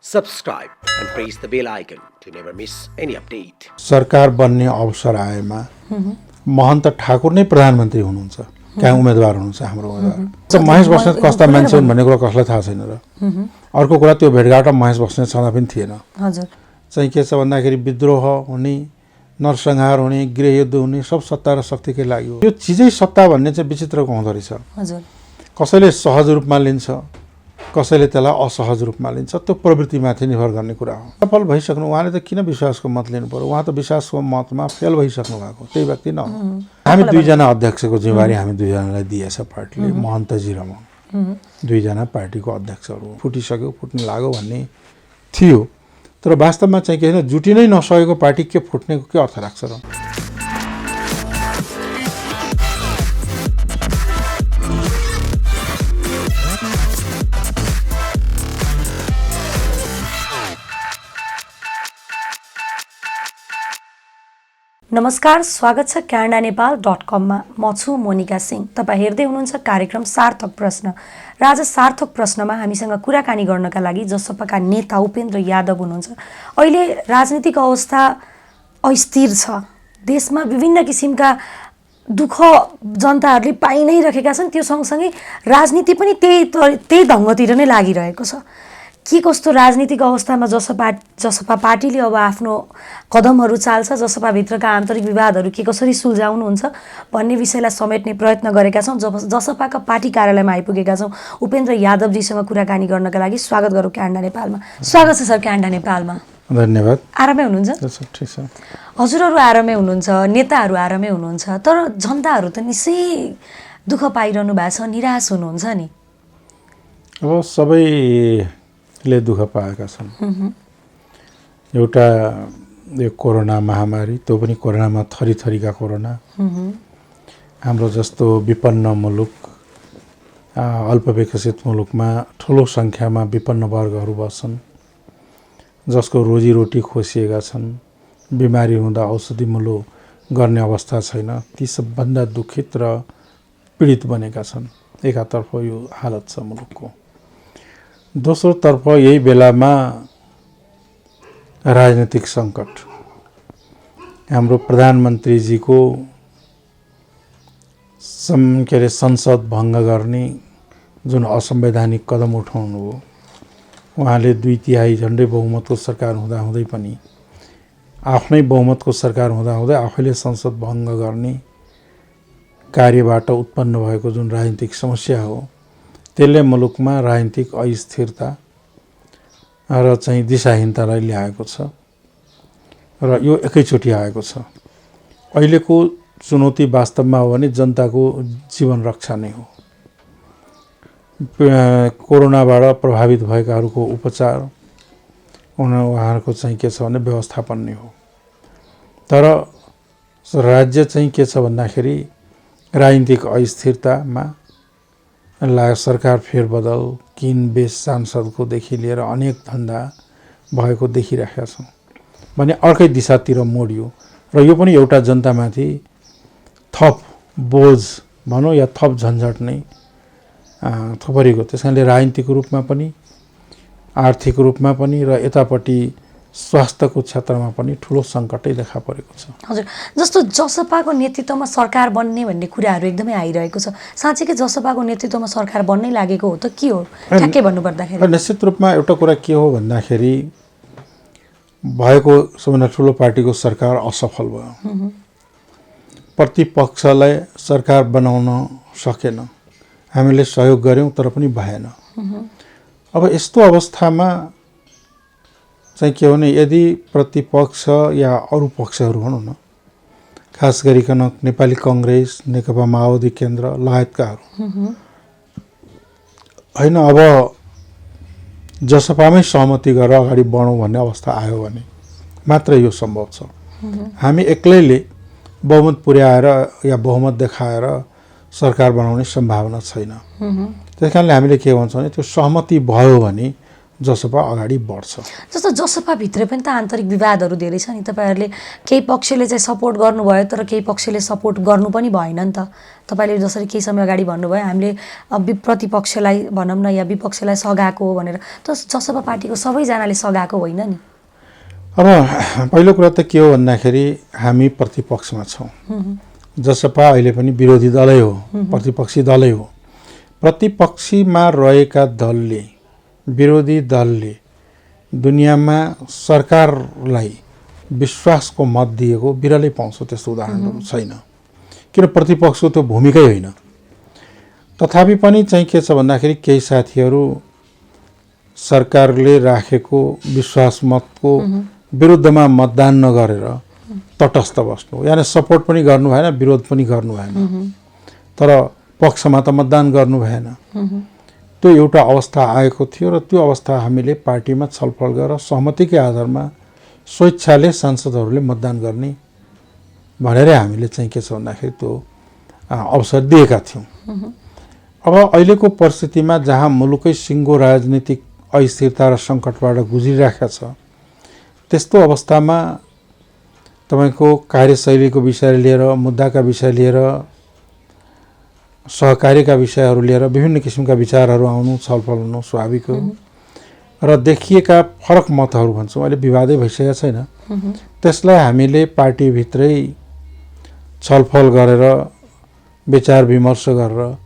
subscribe and press the bell icon to never miss any update. सरकार बन्ने अवसर आएमा महन्त ठाकुर नै प्रधानमन्त्री हुनुहुन्छ, कहाँ उम्मेदवार हुनुहुन्छ हाम्रो उम्मेदवार। महेश बस्नेत कस्ता मान्छे हुन् भन्ने कुरा कसलाई थाहा छैन र अर्को कुरा त्यो भेटघाट महेश बस्नेत छँदा पनि थिएन। हजुर चाहिँ के छ भन्दाखेरि विद्रोह हुने, नरसंहार हुने, गृहयुद्ध हुने सब सत्ता र शक्तिकै लागि हो। यो चिजै सत्ता भन्ने चाहिँ विचित्रको हुँदो रहेछ। हजुर कसैले सहज रूपमा लिन्छ, कसैले त्यसलाई असहज रूपमा लिन्छ, त्यो प्रवृत्तिमाथि निर्भर गर्ने कुरा हो। सफल भइसक्नु, उहाँले त किन विश्वासको मत लिनु पर्यो? उहाँ त विश्वासको मतमा फेल भइसक्नु भएको, त्यही व्यक्ति न हो। हामी दुईजना अध्यक्षको जिम्मेवारी हामी दुईजनालाई दिएछ पार्टीले, महन्तजी र म दुईजना पार्टीको अध्यक्षहरू। फुटिसक्यो, फुट्न लाग्यो भन्ने थियो, तर वास्तवमा चाहिँ के होइन, जुटिनै नसकेको पार्टी के फुट्नेको के अर्थ राख्छ र? नमस्कार, स्वागत छ canadaNepal.com मा। म छु मोनिका सिंह। तपाईँ हेर्दै हुनुहुन्छ कार्यक्रम सार्थक प्रश्न र आज सार्थक प्रश्नमा हामीसँग कुराकानी गर्नका लागि जसपाका नेता उपेन्द्र यादव हुनुहुन्छ। अहिले राजनीतिक अवस्था अस्थिर छ, देशमा विभिन्न किसिमका दुःख जनताहरूले पाइ नै रहेका छन्। त्यो सँगसँगै राजनीति पनि त्यही ढङ्गतिर नै लागिरहेको छ। के कस्तो राजनीतिक अवस्थामा जसपा पार्टीले अब आफ्नो कदमहरू चाल्छ, जसपाभित्रका आन्तरिक विवादहरू के कसरी सुल्झाउनुहुन्छ भन्ने विषयलाई समेट्ने प्रयत्न गरेका छौँ। जसपाका पार्टी कार्यालयमा आइपुगेका छौँ। उपेन्द्र यादवजीसँग कुराकानी गर्नका लागि स्वागत गरौँ क्यानाडा नेपालमा। स्वागत छ सर क्यानाडा नेपालमा। धन्यवाद। आरामै हुनुहुन्छ? ठिक छ। हजुरहरू आरामै हुनुहुन्छ, नेताहरू आरामै हुनुहुन्छ, तर जनताहरू त निकै दुःख पाइरहनु भएको छ, निराश हुनुहुन्छ नि। अब सबैले दुःख पाएका छन्। एउटा यो कोरोना महामारी, त्यो पनि कोरोनामा थरीथरीका कोरोना। हाम्रो जस्तो विपन्न मुलुक, अल्पविकसित मुलुकमा ठुलो सङ्ख्यामा विपन्न वर्गहरू बस्छन्, जसको रोजीरोटी खोसिएका छन्। बिमारी हुँदा औषधि मूल्य गर्ने अवस्था छैन, ती सबभन्दा दुखित र पीडित बनेका छन्। एकातर्फ यो हालत छ मुलुकको, दोस्रोतर्फ यही बेलामा राजनीतिक सङ्कट। हाम्रो प्रधानमन्त्रीजीको संसद भङ्ग गर्ने जुन असंवैधानिक कदम उठाउनु हो, उहाँले 2/3 झन्डै बहुमतको सरकार हुँदाहुँदै पनि, आफ्नै बहुमतको सरकार हुँदाहुँदै आफैले संसद भङ्ग गर्ने कार्यबाट उत्पन्न भएको जुन राजनीतिक समस्या हो, त्यसले मुलुकमा राजनीतिक अस्थिरता र चाहिँ दिशाहीनतालाई ल्याएको छ र यो एकैचोटि आएको छ। अहिलेको चुनौती वास्तवमा हो भने जनताको जीवन रक्षा नै हो। कोरोनाबाट प्रभावित भएकाहरूको उपचार, उहाँहरूको चाहिँ के छ भने व्यवस्थापन नै हो। तर राज्य चाहिँ के छ भन्दाखेरि राजनीतिक अस्थिरतामा सरकार फेरबदल, किनबेच सांसदकोदेखि लिएर अनेक धन्दा भएको देखिरहेका छौँ भने अर्कै दिशातिर मोडियो र यो पनि एउटा जनतामाथि थप बोझ भनौँ या थप झन्झट नै थुपरेको। त्यस कारणले राजनीतिक रूपमा पनि, आर्थिक रूपमा पनि र यतापट्टि स्वास्थ्यको क्षेत्रमा पनि ठुलो सङ्कटै देखा परेको छ। हजुर, जस्तो जसपाको नेतृत्वमा सरकार बन्ने भन्ने कुराहरू एकदमै आइरहेको छ। साँच्चीकै जसपाको नेतृत्वमा सरकार बन्नै लागेको हो त के हो? ठ्याक्कै भन्नुपर्दाखेरि निश्चित रूपमा एउटा कुरा के हो भन्दाखेरि, भएको सबभन्दा ठुलो पार्टीको सरकार असफल भयो। प्रतिपक्षलाई सरकार बनाउन सकेन। हामीले सहयोग गऱ्यौँ तर पनि भएन। अब यस्तो अवस्थामा चाहिँ के हो भने, यदि प्रतिपक्ष या अरू पक्षहरू भनौँ न, खास गरिकन नेपाली कङ्ग्रेस, नेकपा माओवादी केन्द्र लगायतकाहरू होइन, अब जसपामै सहमति गरेर अगाडि बढौँ भन्ने अवस्था आयो भने मात्र यो सम्भव छ। हामी एक्लैले बहुमत पुर्याएर या बहुमत देखाएर सरकार बनाउने सम्भावना छैन। त्यस कारणले हामीले के भन्छौँ भने, त्यो सहमति भयो भने जसपा अगाडि बढ्छ। जस्तो जसपाभित्रै पनि त आन्तरिक विवादहरू धेरै छ नि। तपाईँहरूले केही पक्षले चाहिँ सपोर्ट गर्नुभयो तर केही पक्षले सपोर्ट गर्नु पनि भएन नि त। तपाईँले जसरी केही समय अगाडि भन्नुभयो हामीले प्रतिपक्षलाई भनौँ न या विपक्षलाई सघाएको हो भनेर, त जसपा पार्टीको सबैजनाले सघाएको होइन नि। अब पहिलो कुरा त के हो भन्दाखेरि हामी प्रतिपक्षमा छौँ। जसपा अहिले पनि विरोधी दलै हो, प्रतिपक्षी दलै हो। प्रतिपक्षीमा रहेका दलले, विरोधी दलले दुनियाँमा सरकारलाई विश्वासको मत दिएको बिरलै पाउँछ, त्यस्तो उदाहरणहरू छैन। किन प्रतिपक्षको त्यो भूमिकै होइन। तथापि पनि चाहिँ के छ भन्दाखेरि केही साथीहरू सरकारले राखेको विश्वास मतको विरुद्धमा मतदान नगरेर तटस्थ बस्नु, यानि सपोर्ट पनि गर्नु भएन, विरोध पनि गर्नु भएन, तर पक्षमा त मतदान गर्नु भएन। त्यो एउटा अवस्था आएको थियो र त्यो अवस्था हामीले पार्टीमा छलफल गरेर सहमतिकै आधारमा स्वेच्छाले सांसदहरूले मतदान गर्ने भनेर हामीले चाहिँ के छ भन्दाखेरि त्यो अवसर दिएका थियौँ। अब अहिलेको परिस्थितिमा जहाँ मुलुकै सिङ्गो राजनीतिक अस्थिरता र सङ्कटबाट गुज्रिरहेको छ, त्यस्तो अवस्थामा तपाईँको कार्यशैलीको विषय लिएर, मुद्दाका विषय लिएर, सहकार्यका विषयहरू लिएर विभिन्न किसिमका विचारहरू आउनु, छलफल हुनु स्वाभाविक हो। र देखिएका फरक मतहरू भन्छौँ, अहिले विवादै भइसकेको छैन, त्यसलाई हामीले पार्टीभित्रै छलफल गरेर विचार विमर्श गरेर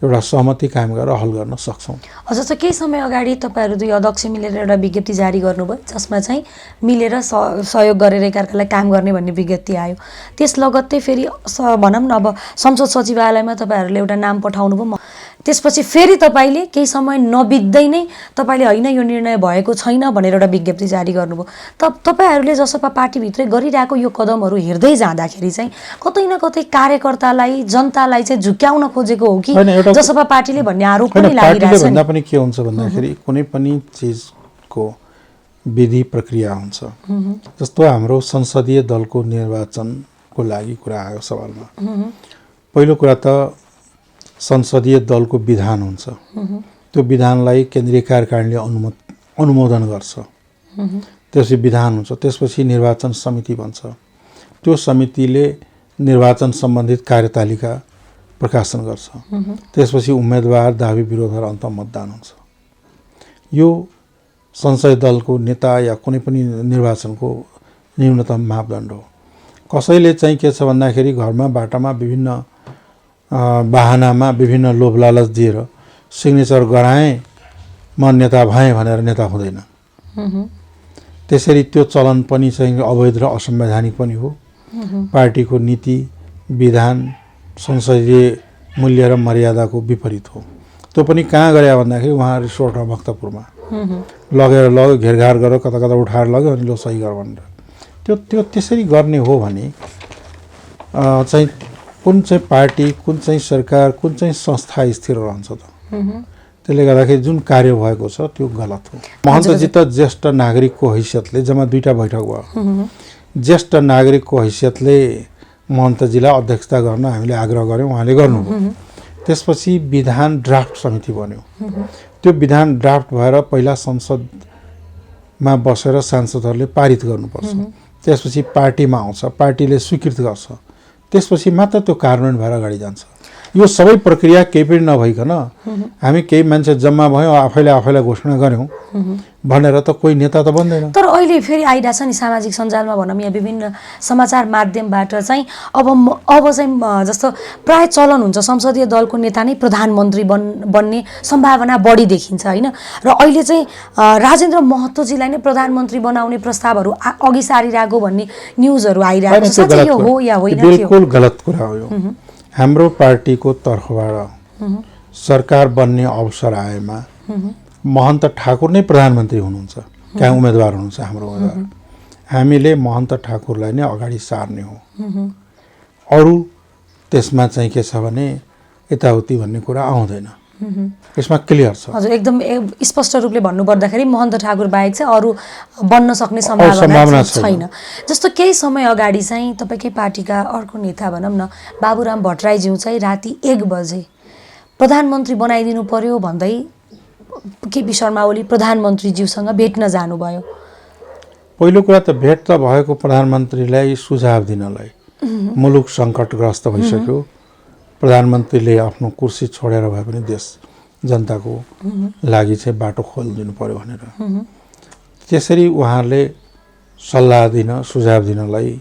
एउटा सहमति कायम गरेर हल गर्न सक्छौँ। जस्तो केही समय अगाडि तपाईँहरू दुई अध्यक्ष मिलेर एउटा विज्ञप्ति जारी गर्नुभयो जसमा चाहिँ मिलेर सहयोग गरेर एकअर्कालाई काम गर्ने भन्ने विज्ञप्ति आयो। त्यस लगत्तै फेरि भनौँ न अब संसद सचिवालयमा तपाईँहरूले एउटा नाम पठाउनु भयो। त्यसपछि फेरि तपाईँले केही समय नबित्दै नै तपाईँले होइन यो निर्णय भएको छैन भनेर एउटा विज्ञप्ति जारी गर्नुभयो। तपाईँहरूले जसपा पार्टीभित्रै गरिरहेको यो कदमहरू हेर्दै जाँदाखेरि चाहिँ कतै न कतै कार्यकर्तालाई, जनतालाई चाहिँ झुक्याउन खोजेको हो कि जसपा पार्टीले भन्ने आरोप पनि लागिरहेछ। भन्दा पनि के हुन्छ भन्दाखेरि कुनै पनि चिजको विधि प्रक्रिया हुन्छ। जस्तो हाम्रो संसदीय दलको निर्वाचनको लागि कुरा आयो सवालमा। पहिलो कुरा त संसदीय दलको विधान हुन्छ, त्यो विधानलाई केन्द्रीय कार्यकारिणीले अनुमोदन गर्छ, त्यसपछि विधान हुन्छ, त्यसपछि निर्वाचन समिति बन्छ, त्यो समितिले निर्वाचन सम्बन्धित कार्यतालिका प्रकाशन गर्छ, त्यसपछि उम्मेदवार, दावी विरोध र अन्त मतदान हुन्छ। यो संसदीय दलको नेता या कुनै पनि निर्वाचनको न्यूनतम मापदण्ड हो। कसैले चाहिँ के छ भन्दाखेरि घरमा बाटामा विभिन्न बाहनामा विभिन्न लोभ लालच दिएर सिग्नेचर गराएँ म नेता भएँ भनेर नेता हुँदैन। त्यसरी त्यो चलन पनि चाहिँ अवैध र असंवैधानिक पनि हो। पार्टीको नीति विधान संसदीय मूल्य र मर्यादाको विपरीत हो। त्यो पनि कहाँ गरे भन्दाखेरि उहाँ रिसोर्टमा भक्तपुरमा लगेर लग्यो, घेरघार गरेर कता कता उठाएर लग्यो अनि लो सही गर भनेर। त्यो त्यसरी गर्ने हो भने चाहिँ कुन चाहिँ पार्टी, कुन चाहिँ सरकार, कुन चाहिँ संस्था स्थिर रहन्छ त। त्यसले गर्दाखेरि जुन कार्य भएको छ त्यो गलत हो। महन्तजी त ज्येष्ठ नागरिकको हैसियतले, जम्मा 2टा बैठक भयो, ज्येष्ठ नागरिकको हैसियतले महन्तजीलाई अध्यक्षता गर्न हामीले आग्रह गऱ्यौँ, उहाँले गर्नुभयो। त्यसपछि विधान ड्राफ्ट समिति बन्यो। त्यो विधान ड्राफ्ट भएर पहिला संसदमा बसेर सांसदहरूले पारित गर्नुपर्छ, त्यसपछि पार्टीमा आउँछ, पार्टीले स्वीकृत गर्छ, त्यसपछि मात्र त्यो कार्यान्वयन भएर अगाडि जान्छ। यो सबै प्रक्रिया केही पनि नभइकन हामी केही मान्छे जम्मा भयौँ, आफैलाई घोषणा गऱ्यौँ भनेर त कोही नेता त बन्दैन। तर अहिले फेरि आइरहेछ नि सामाजिक सञ्जालमा भनौँ या विभिन्न समाचार माध्यमबाट चाहिँ अब चाहिँ जस्तो प्राय चलन हुन्छ संसदीय दलको नेता नै प्रधानमन्त्री बन्ने सम्भावना बढी देखिन्छ होइन। र अहिले चाहिँ राजेन्द्र महतोजीलाई नै प्रधानमन्त्री बनाउने प्रस्तावहरू अघि सारिरहेको भन्ने न्युजहरू आइरहेको छ। साँच्चै यो हो या होइन? बिल्कुल गलत कुरा हो यो। हाम्रो पार्टीको तर्फबाट सरकार बन्ने अवसर आएमा महन्त ठाकुर नै प्रधानमन्त्री हुनुहुन्छ, कहाँ उम्मेदवार हुनुहुन्छ हाम्रो उम्मेदवार। हामीले महन्त ठाकुरलाई नै अगाडि सार्ने हो। अरू त्यसमा चाहिँ के छ भने यताउति भन्ने कुरा आउँदैन, यसमा क्लियर छ। हजुर, एकदम स्पष्ट रूपले भन्नुपर्दाखेरि महन्त ठाकुर बाहेक चाहिँ अरू बन्न सक्ने सम्भावना छैन। जस्तो केही समय अगाडि चाहिँ तपाईँकै पार्टीका अर्को नेता भनौँ न बाबुराम भट्टराईज्यू चाहिँ राति 1 बजे प्रधानमन्त्री बनाइदिनु पर्यो भन्दै केपी शर्मा ओली प्रधानमन्त्रीज्यूसँग भेट्न जानुभयो? पहिलो कुरा त भेट त भएको प्रधानमन्त्रीलाई सुझाव दिनलाई। मुलुक सङ्कटग्रस्त भइसक्यो, प्रधानमन्त्रीले आफ्नो कुर्सी छोडेर भए पनि देश जनताको लागि चाहिँ बाटो खोलिदिनु पर्यो भनेर। त्यसरी उहाँहरूले सल्लाह दिन सुझाव दिनलाई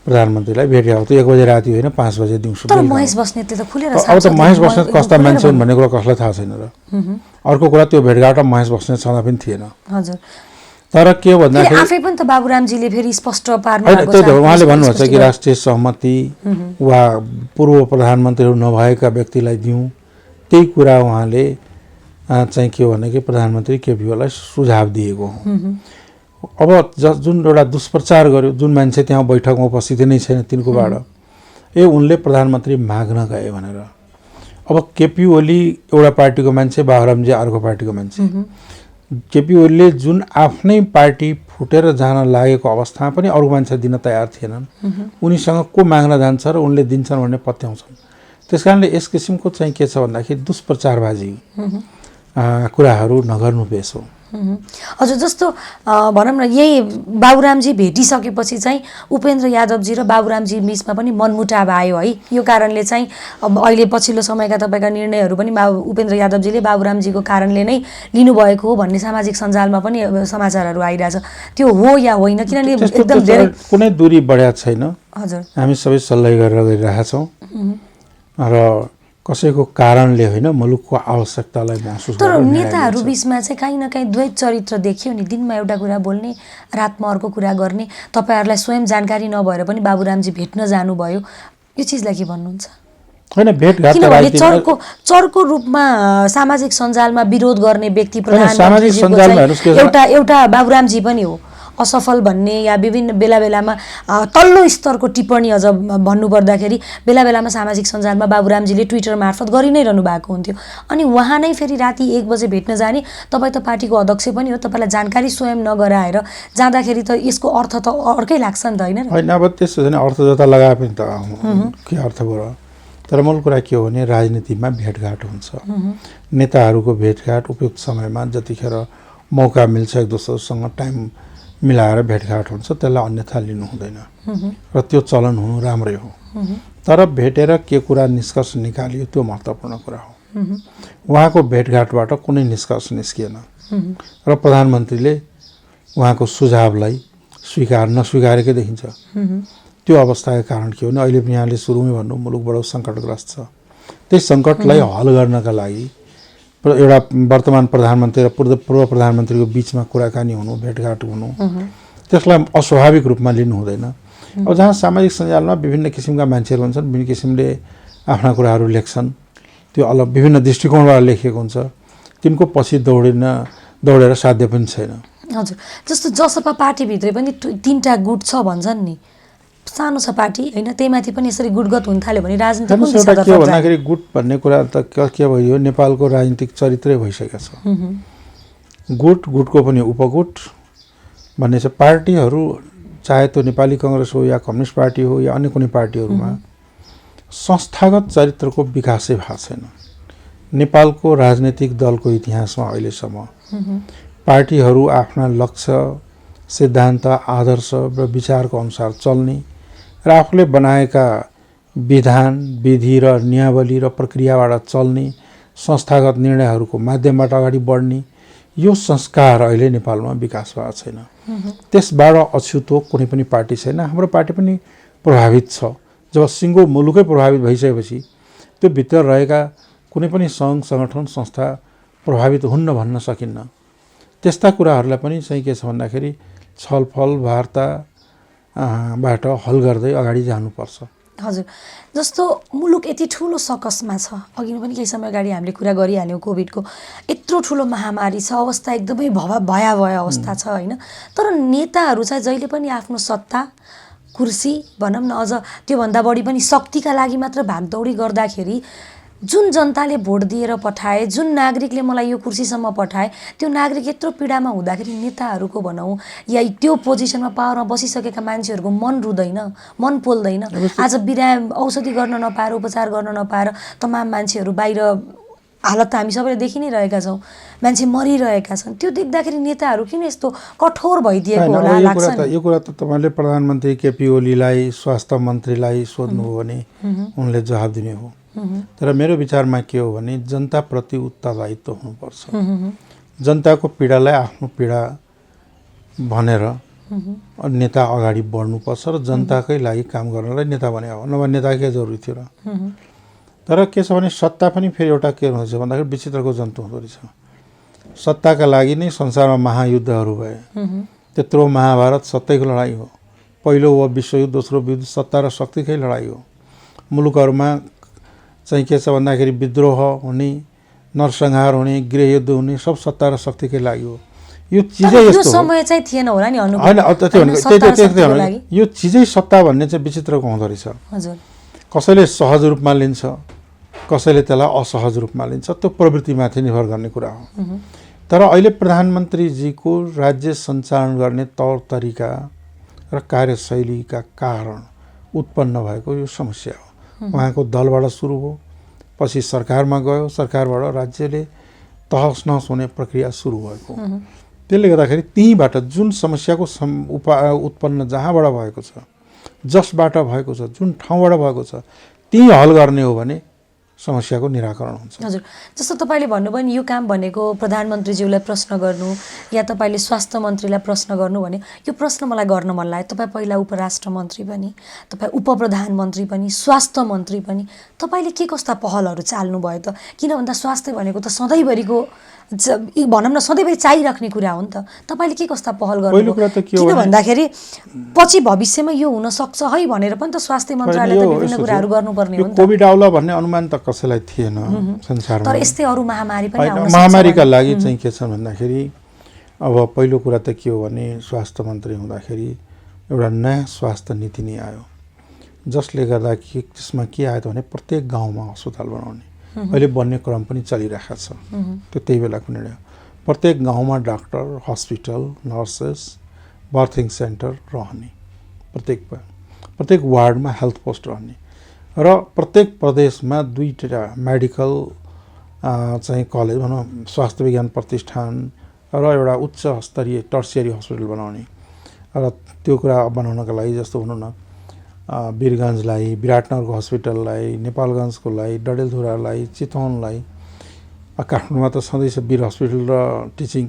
प्रधानमन्त्रीलाई भेट्या हो। त 1 बजे राति होइन, 5 बजे दिउँसो। तर महेश बस्नेतले त खुलेर अब त महेश बस्नेत कस्ता मान्छे हुन् भन्ने कुरा कसलाई थाहा छैन र। अर्को कुरा त्यो भेटघाट महेश बस्नेत छँदा पनि थिएन। हजुर। तर के भन्दाखेरि आफै पनि त बाबुरामजीले फेरि स्पष्ट पार्नु होइन, त्यो त उहाँले भन्नुहुन्छ कि राष्ट्रिय सहमति वा पूर्व प्रधानमन्त्रीहरू नभएका व्यक्तिलाई दिउँ, त्यही कुरा उहाँले चाहिँ के भने कि प्रधानमन्त्री केपी ओलीलाई सुझाव दिएको हो। अब जुन एउटा दुष्प्रचार गर्यो, जुन मान्छे त्यहाँ बैठकमा उपस्थित नै छैन तिनकोबाट, उनले प्रधानमन्त्री माग्न गए भनेर। अब केपी ओली एउटा पार्टीको मान्छे, बाबुरामजी अर्को पार्टीको मान्छे। केपी ओलीले जुन आफ्नै पार्टी फुटेर जान लागेको अवस्थामा पनि अरू मान्छे दिन तयार थिएनन्, उनीसँग को माग्न जान्छ र उनले दिन्छन् भन्ने पत्याउँछन्। त्यस कारणले यस किसिमको चाहिँ के छ भन्दाखेरि दुष्प्रचारबाजी कुराहरू नगर्नु बेस हो। हजुर, जस्तो भनौँ न यही बाबुरामजी भेटिसकेपछि चाहिँ उपेन्द्र यादवजी र बाबुरामजी बिचमा पनि मनमुटाव आयो है। यो कारणले चाहिँ अब अहिले पछिल्लो समयका तपाईँका निर्णयहरू पनि उपेन्द्र यादवजीले बाबुरामजीको कारणले नै लिनुभएको हो भन्ने सामाजिक सञ्जालमा पनि समाचारहरू आइरहेछ। त्यो हो या होइन? किनभने एकदम धेरै कुनै दूरी बढ्या छैन। हजुर, हामी सबै सल्लाह गरेर गइरहेका छौँ र कसैको कारणले होइन, मुलुकको आवश्यकतालाई महसुस तर नेताहरू बिचमा चाहिँ काहीँ न काहीँ द्वैत चरित्र देखियो नि। दिनमा एउटा कुरा बोल्ने, रातमा अर्को कुरा गर्ने। तपाईँहरूलाई स्वयं जानकारी नभएर पनि बाबुरामजी भेट्न जानुभयो, यो चिजलाई के भन्नुहुन्छ? होइन, भेटघाट किनभने चर्को रूपमा सामाजिक सञ्जालमा विरोध गर्ने व्यक्ति प्रधानमन्त्री एउटा बाबुरामजी पनि हो। असफल भन्ने या विभिन्न बेला बेलामा तल्लो स्तरको टिप्पणी अझ भन्नुपर्दाखेरि बेला बेलामा सामाजिक सञ्जालमा बाबुरामजीले ट्विटर मार्फत गरि नै रहनु भएको हुन्थ्यो। अनि उहाँ नै फेरि राति 1 बजे भेट्न जाने, तपाईँ त पार्टीको अध्यक्ष पनि हो, तपाईँलाई जानकारी स्वयं नगराएर जाँदाखेरि त यसको अर्थ त अर्कै लाग्छ नि त होइन? होइन, अब त्यसो भने अर्थ जता लगाए पनि त के अर्थ भयो। तर मूल कुरा के हो भने राजनीतिमा भेटघाट हुन्छ। नेताहरूको भेटघाट उपयुक्त समयमा जतिखेर मौका मिल्छ एक दोस्रोसँग टाइम मिलाएर भेटघाट हुन्छ, त्यसलाई अन्यथा लिनु हुँदैन र त्यो चलन हुनु राम्रै हो। तर भेटेर के कुरा निष्कर्ष निकालियो त्यो महत्त्वपूर्ण कुरा हो। उहाँको भेटघाटबाट कुनै निष्कर्ष निस्किएन र प्रधानमन्त्रीले उहाँको सुझावलाई स्वीकार नस्वीकारेकै देखिन्छ। त्यो अवस्थाको कारण के हो भने अहिले पनि यहाँले सुरुमै भन्नु मुलुक बडो सङ्कटग्रस्त छ। त्यही सङ्कटलाई हल गर्नका लागि एउटा वर्तमान प्रधानमन्त्री र पूर्व प्रधानमन्त्रीको बिचमा कुराकानी हुनु, भेटघाट हुनु, त्यसलाई अस्वाभाविक रूपमा लिनु हुँदैन। अब जहाँ सामाजिक सञ्जालमा विभिन्न किसिमका मान्छेहरू हुन्छन्, विभिन्न किसिमले आफ्ना कुराहरू लेख्छन्, त्यो अलग विभिन्न दृष्टिकोणबाट लेखिएको हुन्छ, तिनको पछि दौडेर साध्य पनि छैन। हजुर, जस्तो जसपा पार्टीभित्रै पनि 3टा गुट छ भन्छन् नि। सानो छ पार्टी होइन, त्यहीमाथि पनि यसरी गुटगत हुन थाल्यो भने राजनीति कुन दिशातर्फ के भन्दाखेरि गुट भन्ने कुरा त के भयो, नेपालको राजनीतिक चरित्रै भइसकेको छ। गुटको पनि उपगुट भन्ने छ। पार्टीहरू चाहे त्यो नेपाली काङ्ग्रेस हो या कम्युनिस्ट पार्टी हो या अन्य कुनै पार्टीहरूमा संस्थागत चरित्रको विकासै भएको छैन। नेपालको राजनीतिक दलको इतिहासमा अहिलेसम्म पार्टीहरू आफ्ना लक्ष्य, सिद्धान्त, आदर्श र विचारको अनुसार चल्ने र आफूले बनाएका विधान, विधि र नियमावली र प्रक्रियाबाट चल्ने, संस्थागत निर्णयहरूको माध्यमबाट अगाडि बढ्ने यो संस्कार अहिले नेपालमा विकास भएको छैन। त्यसबाट अछुतो कुनै पनि पार्टी छैन। हाम्रो पार्टी पनि प्रभावित छ। जब सिङ्गो मुलुकै प्रभावित भइसकेपछि त्यो भित्र रहेका कुनै पनि सङ्घ सङ्गठन संस्था प्रभावित हुन्न भन्न सकिन्न। त्यस्ता कुराहरूलाई पनि चाहिँ के छ भन्दाखेरि छलफल वार्ताबाट हल गर्दै अगाडि जानुपर्छ। हजुर, जस्तो मुलुक यति ठुलो सकसमा छ, अघि पनि केही समय अगाडि हामीले कुरा गरिहाल्यौँ कोभिडको, यत्रो ठुलो महामारी छ, अवस्था एकदमै भयावह अवस्था छ होइन। तर नेताहरू चाहिँ जहिले पनि आफ्नो सत्ता, कुर्सी भनौँ न, अझ त्योभन्दा बढी पनि शक्तिका लागि मात्र भागदौडी गर्दाखेरि जुन जनताले भोट दिएर पठाए, जुन नागरिकले मलाई यो कुर्सीसम्म पठाए, त्यो नागरिक यत्रो पीडामा हुँदाखेरि नेताहरूको भनौँ या त्यो पोजिसनमा पावरमा बसिसकेका मान्छेहरूको मन रुँदैन, मन पोल्दैन। आज औषधि गर्न नपाएर, उपचार गर्न नपाएर तमाम मान्छेहरू बाहिर हालत त हामी सबैले देखि नै रहेका छौँ, मान्छे मरिरहेका छन्। त्यो देख्दाखेरि नेताहरू किन यस्तो कठोर भइदिएको होला लाग्छ नि? यो कुरा त तपाईँले प्रधानमन्त्री केपी ओलीलाई, स्वास्थ्य मन्त्रीलाई सोध्नुभयो भने उनले जवाब दिने हो। तर मेरो विचारमा के हो भने जनताप्रति उत्तरदायित्व हुनुपर्छ। जनताको पीडालाई आफ्नो पीडा भनेर नेता अगाडि बढ्नुपर्छ र जनताकै लागि काम गर्नलाई नेता भने हो, नभए नेताकै जरुरी थियो र। तर के छ भने सत्ता पनि फेरि एउटा के हुन्छ भन्दाखेरि विचित्रको जन्तु हुँदो रहेछ। सत्ताका लागि नै संसारमा महायुद्धहरू भए। त्यत्रो महाभारत सत्तैको लडाइँ हो। पहिलो वा विश्वयुद्ध, दोस्रो विश्वयुद्ध सत्ता र शक्तिकै लडाइँ हो। मुलुकहरूमा चाहिँ के छ भन्दाखेरि विद्रोह हुने, नरसंहार हुने, गृहयुद्ध हुने सब सत्ता र शक्तिकै लागि हो। यो चिजै यस्तो हो। समय चाहिँ थिएन होला नि अनुभव। हैन त्यही यो चिजै सत्ता भन्ने चाहिँ विचित्रको हुँदो रहेछ। हजुर। कसैले सहज रूपमा लिन्छ, कसैले त्यसलाई असहज रूपमा लिन्छ, त्यो प्रवृत्तिमाथि निर्भर गर्ने कुरा हो। तर अहिले प्रधानमन्त्रीजीको राज्य सञ्चालन गर्ने तौर तरिका र कार्यशैलीका कारण उत्पन्न भएको यो समस्या हो। उहाँको दलबाट सुरु हो, पछि सरकारमा गयो, सरकारबाट राज्यले तहस नहस हुने प्रक्रिया सुरु भएको। त्यसले गर्दाखेरि त्यहीँबाट जुन समस्याको उत्पन्न जहाँबाट भएको छ, जसबाट भएको छ, जुन ठाउँबाट भएको छ, त्यही हल गर्ने हो भने समस्याको निराकरण हुन्छ। हजुर, जस्तो तपाईँले भन्नुभयो नि यो काम भनेको प्रधानमन्त्रीज्यूलाई प्रश्न गर्नु या तपाईँले स्वास्थ्य मन्त्रीलाई प्रश्न गर्नु भने यो प्रश्न मलाई गर्न मन लाग्यो। तपाईँ पहिला उपराष्ट्रमन्त्री पनि, तपाईँ उपप्रधानमन्त्री पनि, स्वास्थ्य मन्त्री पनि, तपाईँले के कस्ता पहलहरू चाल्नुभयो त? किन भन्दा स्वास्थ्य भनेको त सधैँभरिको भनौँ न सधैँभरि चाहिराख्ने कुरा हो नि त। तपाईँले के कस्ता पहल गर्नुभयो? किन भन्दाखेरि पछि भविष्यमा यो हुनसक्छ है भनेर पनि त स्वास्थ्य मन्त्रालयले त विभिन्न कुराहरू गर्नुपर्ने हो नि त। कोभिड आउला भन्ने अनुमान त कसैलाई थिएन संसारमा। तर यस्तै अरू महामारी पनि आउन सक्छ। महामारीका लागि चाहिँ के छ भन्दाखेरि अब पहिलो कुरा त के हो भने स्वास्थ्य मन्त्री हुँदाखेरि एउटा नयाँ स्वास्थ्य नीति नै आयो, जसले गर्दा त्यसमा के आयो भने प्रत्येक गाउँमा अस्पताल बनाउने अहिले बन्ने क्रम पनि चलिरहेको छ। त्यो त्यही बेलाको निर्णय। प्रत्येक गाउँमा doctor, hospital, nurses, birthing centre रहने, प्रत्येक वार्डमा हेल्थ पोस्ट रहने र प्रत्येक प्रदेशमा 2टा मेडिकल चाहिँ कलेज भनौँ स्वास्थ्य विज्ञान प्रतिष्ठान र एउटा उच्च स्तरीय टर्सियरी हस्पिटल बनाउने। र त्यो कुरा बनाउनका लागि जस्तो भनौँ न वीरगञ्जलाई, विराटनगरको हस्पिटललाई, नेपालगञ्जकोलाई, डडेलधुरालाई, चितवनलाई, काठमाडौँमा त सधैँ वीर हस्पिटल र टिचिङ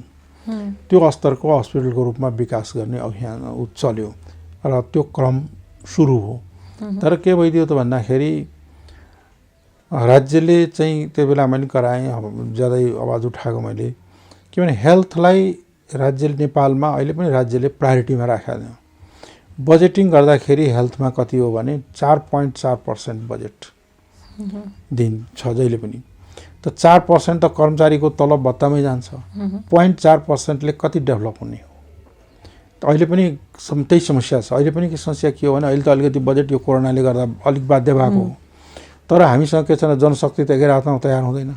त्यो स्तरको हस्पिटलको रूपमा विकास गर्ने अभियान चल्यो र त्यो क्रम सुरु हो। तर के भइदियो त भन्दाखेरि राज्यले चाहिँ त्यो बेला मैले कराएँ, ज्यादै आवाज उठाएको मैले, किनभने हेल्थलाई राज्यले नेपालमा अहिले पनि राज्यले प्रायोरिटीमा राखेको थियो। बजेटिङ गर्दाखेरि हेल्थमा कति हो भने 4.4% बजेट दिन्छ जहिले पनि। त 4% त कर्मचारीको तलब भत्तामै जान्छ, 0.4%ले कति डेभलप हुने हो? अहिले पनि त्यही समस्या छ। अहिले पनि के समस्या के हो भने अहिले त अलिकति बजेट यो कोरोनाले गर्दा अलिक बाध्य भएको हो। तर हामीसँग के छैन, जनशक्ति त एकै रातमा तयार हुँदैन।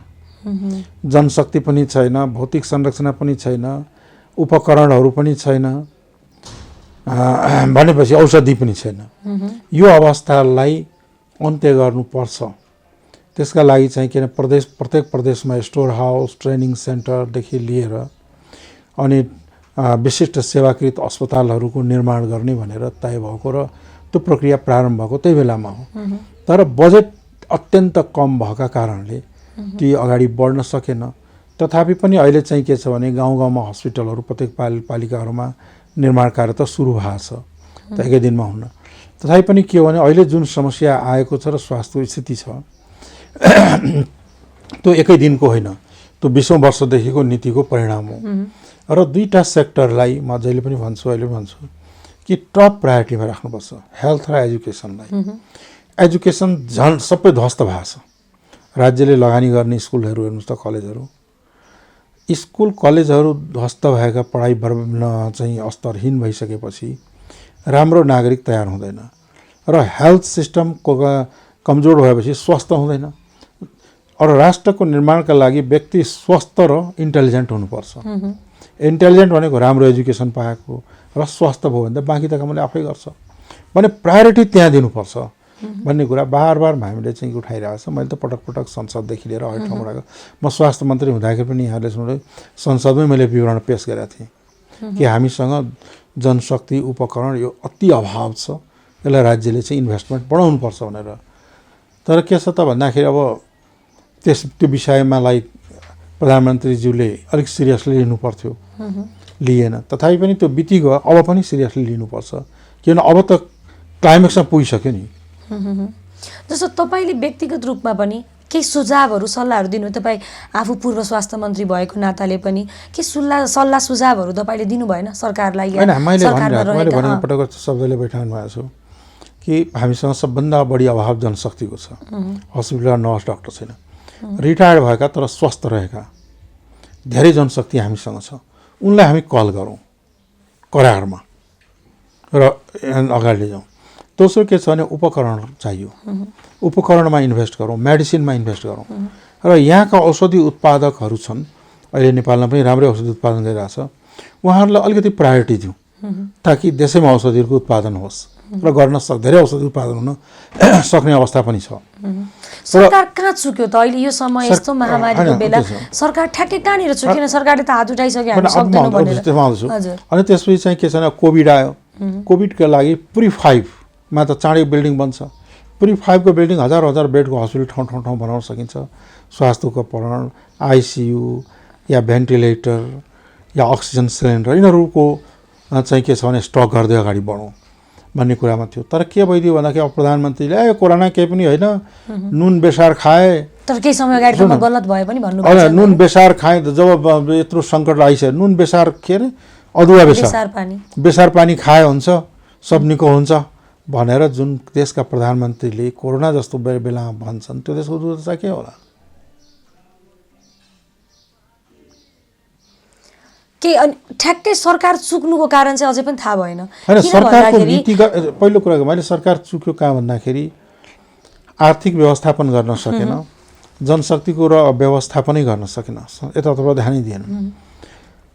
जनशक्ति पनि छैन, भौतिक संरचना पनि छैन, उपकरणहरू पनि छैन, भनेपछि औषधि पनि छैन। यो अवस्थालाई अन्त्य गर्नुपर्छ। त्यसका लागि चाहिँ किन प्रत्येक प्रदेशमा स्टोर हाउस, ट्रेनिङ सेन्टरदेखि लिएर अनि विशिष्ट सेवाकृत अस्पतालहरूको निर्माण गर्ने भनेर तय भएको र त्यो प्रक्रिया प्रारम्भ भएको त्यही बेलामा हो। तर बजेट अत्यन्त कम भएका कारणले ती अगाडि बढ्न सकेन। तथापि पनि अहिले चाहिँ के छ भने गाउँ गाउँमा हस्पिटलहरू प्रत्येक पालिकाहरूमा निर्माण कार्य त सुरु भएको छ, त एकै दिनमा हुन्न। तथापि पनि के हो भने अहिले जुन समस्या आएको छ र स्वास्थ्य स्थिति छ त्यो एकै दिनको होइन, त्यो 20औं वर्षदेखिको नीतिको परिणाम हो। र 2टा सेक्टरलाई म जहिले पनि भन्छु, अहिले पनि भन्छु कि टप प्रायोरिटीमा राख्नुपर्छ, हेल्थ र एजुकेसनलाई। एजुकेसन झन् सबै ध्वस्त भएको छ। राज्यले लगानी गर्ने स्कुलहरू हेर्नुहोस् त, कलेजहरू, स्कुल कलेजहरू ध्वस्त भएका, पढाइ चाहिँ स्तरहीन भइसकेपछि राम्रो नागरिक तयार हुँदैन र हेल्थ सिस्टम कमजोर भएपछि स्वस्थ हुँदैन। र राष्ट्रको निर्माणका लागि व्यक्ति स्वस्थ र इन्टेलिजेन्ट हुनुपर्छ। इन्टेलिजेन्ट भनेको राम्रो एजुकेसन पाएको र स्वस्थ भयो भने त बाँकी त कामले आफै गर्छ। भने प्रायोरिटी त्यहाँ दिनुपर्छ। भन्ने कुरा बार हामीले चाहिँ उठाइरहेको छ। मैले त पटक संसददेखि लिएर हरेक ठाउँमा उठाएको। म स्वास्थ्य मन्त्री हुँदाखेरि पनि यहाँले सुन्नु संसदमै मैले विवरण पेश गरेका थिएँ कि हामीसँग जनशक्ति उपकरण यो अति अभाव छ, यसलाई राज्यले चाहिँ इन्भेस्टमेन्ट बढाउनुपर्छ भनेर। तर के छ त भन्दाखेरि अब त्यो विषयमा प्रधानमन्त्रीज्यूले अलिक सिरियसली लिनु पर्थ्यो, लिएन। तथापि पनि त्यो बितिगयो, अब पनि सिरियसली लिनुपर्छ किन अब त क्लाइमेक्समा पुगिसक्यो नि। जस्तो तपाईँले व्यक्तिगत रूपमा पनि केही सुझावहरू सल्लाहहरू दिनु, तपाईँ आफू पूर्व स्वास्थ्य मन्त्री भएको नाताले पनि के सल्लाह सुझावहरू तपाईँले दिनु भएन सरकारलाई? होइन, मैले भनेको पटक सबैले बैठाउनु भएको छु कि हामीसँग सबभन्दा बढी अभाव जनशक्तिको छ। हस्पिटलमा नर्स डाक्टर छैन, रिटायर्ड भएका तर स्वस्थ रहेका धेरै जनशक्ति हामीसँग छ। उनलाई हामी कल गरौँ करारमा र अगाडि लैजाउँ। दोस्रो के छ भने उपकरण चाहियो, उपकरणमा इन्भेस्ट गरौँ, मेडिसिनमा इन्भेस्ट गरौँ। र यहाँका औषधि उत्पादकहरू छन्, अहिले नेपालमा पनि राम्रै औषधि उत्पादन गरिरहेछ, उहाँहरूलाई अलिकति प्रायोरिटी दिउँ ताकि देशैमा औषधिहरूको उत्पादन होस् र गर्न धेरै औषधि उत्पादन हुन सक्ने अवस्था पनि छ। सरकार कहाँ चुक्यो त अहिले यो समय यस्तो महामारीको बेला? सरकार ठ्याक्कै कहाँनिर चुकेन? सरकारले त हात उठाइसक्यो हामी सक्दैनौँ भनेर। अनि त्यसपछि चाहिँ के छ भने कोभिड आयो। कोभिडको लागि प्री-5 मा त चाँडै बिल्डिङ बन्छ। प्री-5 को बिल्डिङ हजार बेडको हस्पिटल ठाउँ बनाउन सकिन्छ। स्वास्थ्य उपकरण, आइसियु या भेन्टिलेटर या अक्सिजन सिलिन्डर यिनीहरूको चाहिँ के छ भने स्टक गर्दै अगाडि बढौँ भन्ने कुरामा थियो। तर के भइदियो भन्दाखेरि अब प्रधानमन्त्रीले कोरोना केही पनि होइन, नुन बेसार खाए। तर केही समय अगाडि त गलत भए पनि भन्नु भएको छ। नुन बेसार खाए, जब यत्रो सङ्कट आइसक्यो, नुन बेसार के अरे अदुवा बेसार पानी खाए हुन्छ, सब निको हुन्छ भनेर जुन देशका प्रधानमन्त्रीले कोरोना जस्तो बेलामा भन्छन्, त्यो देशको दुर्दशा के होला? ठ्याक्कै सरकार चुक्नुको कारण चाहिँ अझै पनि थाहा भएन। होइन, सरकारको नीतिगत पहिलो कुरा मैले सरकार चुक्यो कहाँ भन्दाखेरि आर्थिक व्यवस्थापन गर्न सकेन, जनशक्तिको र व्यवस्थापनै गर्न सकेन, यतातर्फ ध्यानै दिएन।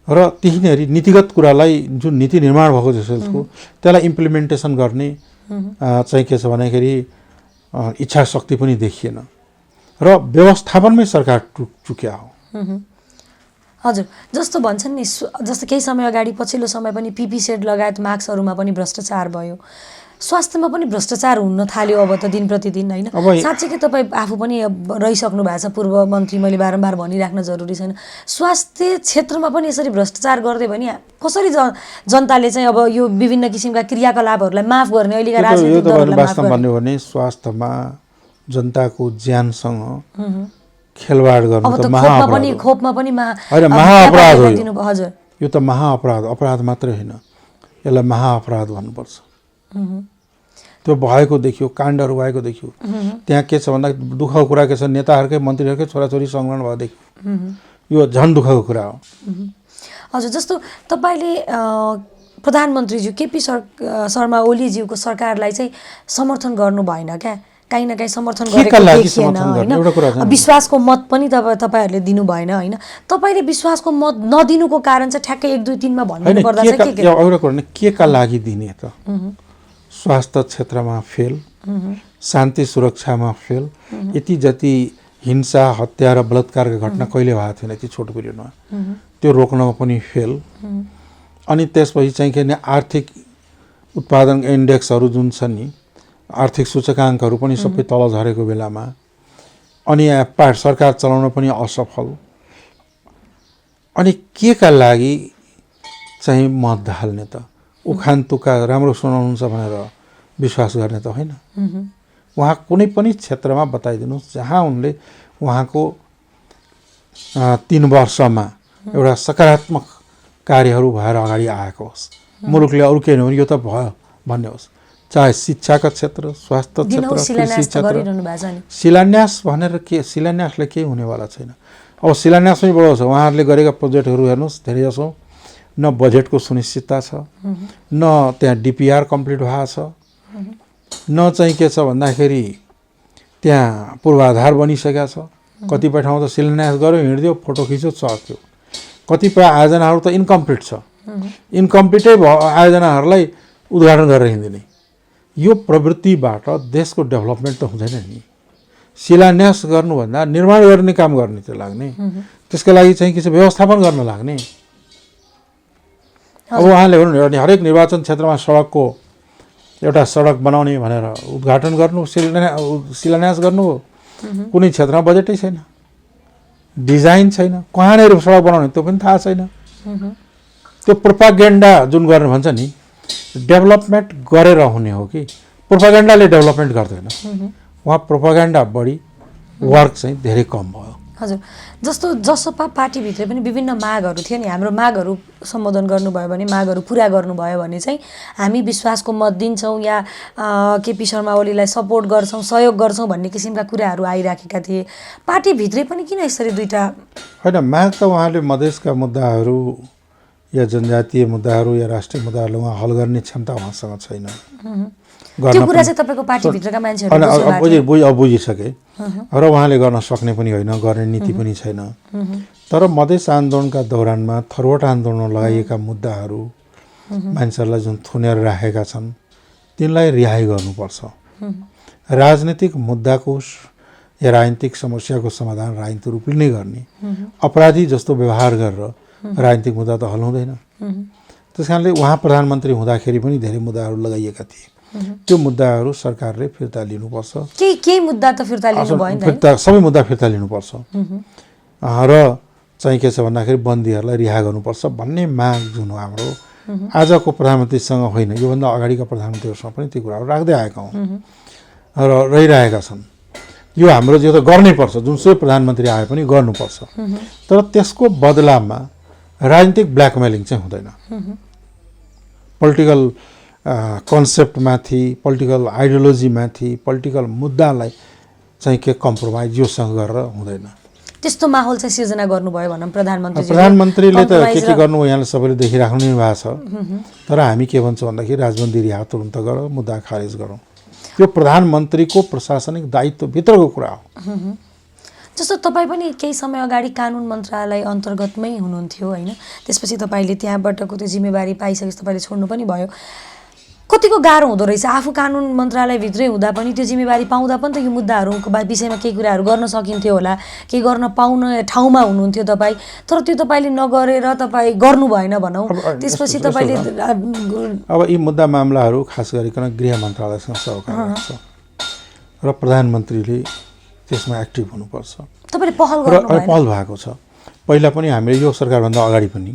र त्यहीँनेरि नीतिगत कुरालाई जुन नीति निर्माण भएको जसको त्यसलाई इम्प्लिमेन्टेसन गर्ने चाहिँ के छ भन्दाखेरि इच्छा शक्ति पनि देखिएन र व्यवस्थापनमै सरकार चुक्या हो। हजुर, जस्तो भन्छन् नि, जस्तो केही समय अगाडि पछिल्लो समय पनि पिपी सेट लगायत मास्कहरूमा पनि भ्रष्टाचार भयो, स्वास्थ्यमा पनि भ्रष्टाचार हुन थाल्यो अब त दिन प्रतिदिन, होइन? साँच्चै तपाईँ आफू पनि रहिसक्नु भएको छ पूर्व मन्त्री, मैले बारम्बार भनिराख्न जरुरी छैन। स्वास्थ्य क्षेत्रमा पनि यसरी भ्रष्टाचार गर्दै भने कसरी जनताले चाहिँ अब यो विभिन्न किसिमका क्रियाकलापहरूलाई माफ गर्ने अहिलेका राजनीतिक दलहरूलाई माफ गर्ने? भने स्वास्थ्यमा जनताको ज्यानसँग खेलवाड गर्नु त खोपमा पनि महाअपराध हो। हजुर, यो त अपराध मात्रै होइन, यसलाई महाअपराध भन्नुपर्छ। त्यो भएको देखियो, काण्डहरू भएको देखियो। त्यहाँ के छ भन्दा दुःखको कुरा के छ, नेताहरूकै मन्त्रीहरूकै छोराछोरी संलग्न भएको देखियो। यो झन् दुःखको कुरा हो। हजुर, जस्तो तपाईँले प्रधानमन्त्रीज्यू केपी शर्मा ओलीज्यूको सरकारलाई चाहिँ समर्थन गर्नु भएन क्या? काहीँ न काहीँ समर्थन गरेको देखिएन, होइन? विश्वासको मत पनि तपाईँहरूले दिनु भएन, होइन? तपाईँले विश्वासको मत नदिनुको कारण चाहिँ ठ्याक्कै 1, 2, 3 मा भन्नु पर्दा चाहिँ के का लागि दिने त? स्वास्थ्य क्षेत्रमा फेल, शान्ति सुरक्षामा फेल, यति जति हिंसा, हत्या र बलात्कारका घटना कहिले भएको थिएन यति छोटो पिरियडमा, त्यो रोक्नमा पनि फेल। अनि त्यसपछि चाहिँ के भने आर्थिक उत्पादन इन्डेक्सहरू जुन छन् नि, आर्थिक सूचकाङ्कहरू पनि सबै तल झरेको बेलामा, अनि सरकार चलाउन पनि असफल। अनि के का लागि चाहिँ मत हाल्ने त? उखान तुक्का राम्रो सुनाउनुहुन्छ भनेर विश्वास गर्ने त होइन। उहाँ कुनै पनि क्षेत्रमा बताइदिनुहोस् जहाँ उनले उहाँको 3 वर्षमा एउटा सकारात्मक कार्यहरू भएर अगाडि आएको होस्, मुलुकले अरू केही नभने यो त भयो भन्ने होस्। चाहे शिक्षाका क्षेत्र, स्वास्थ्य क्षेत्र, कृषि क्षेत्र। शिलान्यास भनेर के, शिलान्यासले केही हुनेवाला छैन। अब शिलान्यास पनि बढो छ, उहाँहरूले गरेका प्रोजेक्टहरू हेर्नुहोस्, धेरै जसो न बजेटको सुनिश्चितता छ, न त्यहाँ डिपिआर कम्प्लिट भएको छ, न चाहिँ के छ भन्दाखेरि त्यहाँ पूर्वाधार बनिसकेका छ। कतिपय ठाउँ त शिलान्यास गर्यो, हिँड्दियो, फोटो खिच्यो, चक्यो। कतिपय आयोजनाहरू त इन्कम्प्लिट छ, इन्कम्प्लिटै आयोजनाहरूलाई उद्घाटन गरेर हिँड्दिने। यो प्रवृत्तिबाट देशको डेभलपमेन्ट त हुँदैन नि। शिलान्यास गर्नुभन्दा निर्माण गर्ने काम गर्ने त्यो लाग्ने, त्यसको लागि चाहिँ के छ व्यवस्थापन गर्न लाग्ने। अब उहाँले भन्नु हरेक निर्वाचन क्षेत्रमा सडकको एउटा सडक बनाउने भनेर उद्घाटन गर्नु, शिलान्यास गर्नु हो, कुनै क्षेत्रमा बजेटै छैन, डिजाइन छैन, कहाँनिर सडक बनाउने त्यो पनि थाहा छैन। त्यो प्रोपागेन्डा जुन गर्नु भन्छ नि, डेभलपमेन्ट गरेर हुने हो कि प्रोपागेन्डाले डेभलपमेन्ट गर्दैन। उहाँ प्रोपागेन्डा बढी, वर्क चाहिँ धेरै कम भयो। हजुर, जस्तो जसपा पार्टीभित्र पनि विभिन्न मागहरू थियो नि, हाम्रो मागहरू सम्बोधन गर्नुभयो भने, मागहरू पुरा गर्नुभयो भने चाहिँ हामी विश्वासको मत दिन्छौँ या केपी शर्मा ओलीलाई सपोर्ट गर्छौँ, सहयोग गर्छौँ भन्ने किसिमका कुराहरू आइराखेका थिए। पार्टीभित्रै पनि किन यसरी दुईटा? होइन, माग त उहाँले मधेसका मुद्दाहरू या जनजातीय मुद्दाहरू या राष्ट्रिय मुद्दाहरू उहाँ हल गर्ने क्षमता उहाँसँग छैन। त्यो कुरा चाहिँ तपाईँको पार्टीभित्रका मान्छेहरू बुझिसके र उहाँले गर्न सक्ने पनि होइन, गर्ने नीति पनि छैन। तर मधेस आन्दोलनका दौरानमा थरवट आन्दोलनमा लगाइएका मुद्दाहरू मान्छेहरूलाई जुन थुनेर राखेका छन् तिनलाई रिहाई गर्नुपर्छ। राजनीतिक मुद्दाको या राजनीतिक समस्याको समाधान राजनीतिक रूपले नै गर्ने, अपराधी जस्तो व्यवहार गरेर राजनीतिक मुद्दा त हल हुँदैन। त्यस कारणले उहाँ प्रधानमन्त्री हुँदाखेरि पनि धेरै मुद्दाहरू लगाइएका थिए। त्यो मुद्दाहरू सरकारले फिर्ता लिनुपर्छ। केही मुद्दा त फिर्ता लिनु भयो नि, सबै मुद्दा फिर्ता लिनुपर्छ र चाहिँ के छ भन्दाखेरि बन्दीहरूलाई रिहा गर्नुपर्छ भन्ने माग जुन हो हाम्रो आजको प्रधानमन्त्रीसँग होइन, योभन्दा अगाडिका प्रधानमन्त्रीहरूसँग पनि त्यो कुराहरू राख्दै आएका हौँ र रहिरहेका छन्। यो हाम्रो जो त गर्नै पर्छ, जुनसुकै प्रधानमन्त्री आए पनि गर्नुपर्छ। तर त्यसको बदलामा राजनीतिक ब्ल्याकमेलिङ चाहिँ हुँदैन। पोलिटिकल कन्सेप्टमाथि, पोलिटिकल आइडियोलोजीमाथि, पोलिटिकल मुद्दालाई चाहिँ के कम्प्रोमाइज योसँग गरेर हुँदैन। त्यस्तो माहौल चाहिँ सिर्जना गर्नुभयो भनौँ प्रधानमन्त्रीले त के गर्नु यहाँले सबैले देखिराख्नु नै भएको छ। तर हामी के भन्छौँ भन्दाखेरि राजबन्दी रिहा तुरुन्त गर, मुद्दा खारेज गरौँ। त्यो प्रधानमन्त्रीको प्रशासनिक दायित्वभित्रको कुरा हो। जस्तो तपाईँ पनि केही समय अगाडि कानुन मन्त्रालय अन्तर्गतमै हुनुहुन्थ्यो होइन, त्यसपछि तपाईँले त्यहाँबाटको त्यो जिम्मेवारी पाइसकेपछि तपाईँले छोड्नु पनि भयो। कतिको गाह्रो हुँदो रहेछ आफू कानुन मन्त्रालयभित्रै हुँदा पनि त्यो जिम्मेवारी पाउँदा पनि त यो मुद्दाहरूको विषयमा केही कुराहरू गर्न सकिन्थ्यो होला, केही गर्न पाउने ठाउँमा हुनुहुन्थ्यो तपाईँ, तर त्यो तपाईँले नगरेर तपाईँ गर्नु भएन भनौँ। त्यसपछि तपाईँले अब यी मुद्दा मामलाहरू खास गरिकन गृह मन्त्रालयसँग सरोकार राख्छ र प्रधानमन्त्रीले त्यसमा एक्टिभ हुनुपर्छ। तपाईँले पहल भएको छ। पहिला पनि हामीले यो सरकारभन्दा अगाडि पनि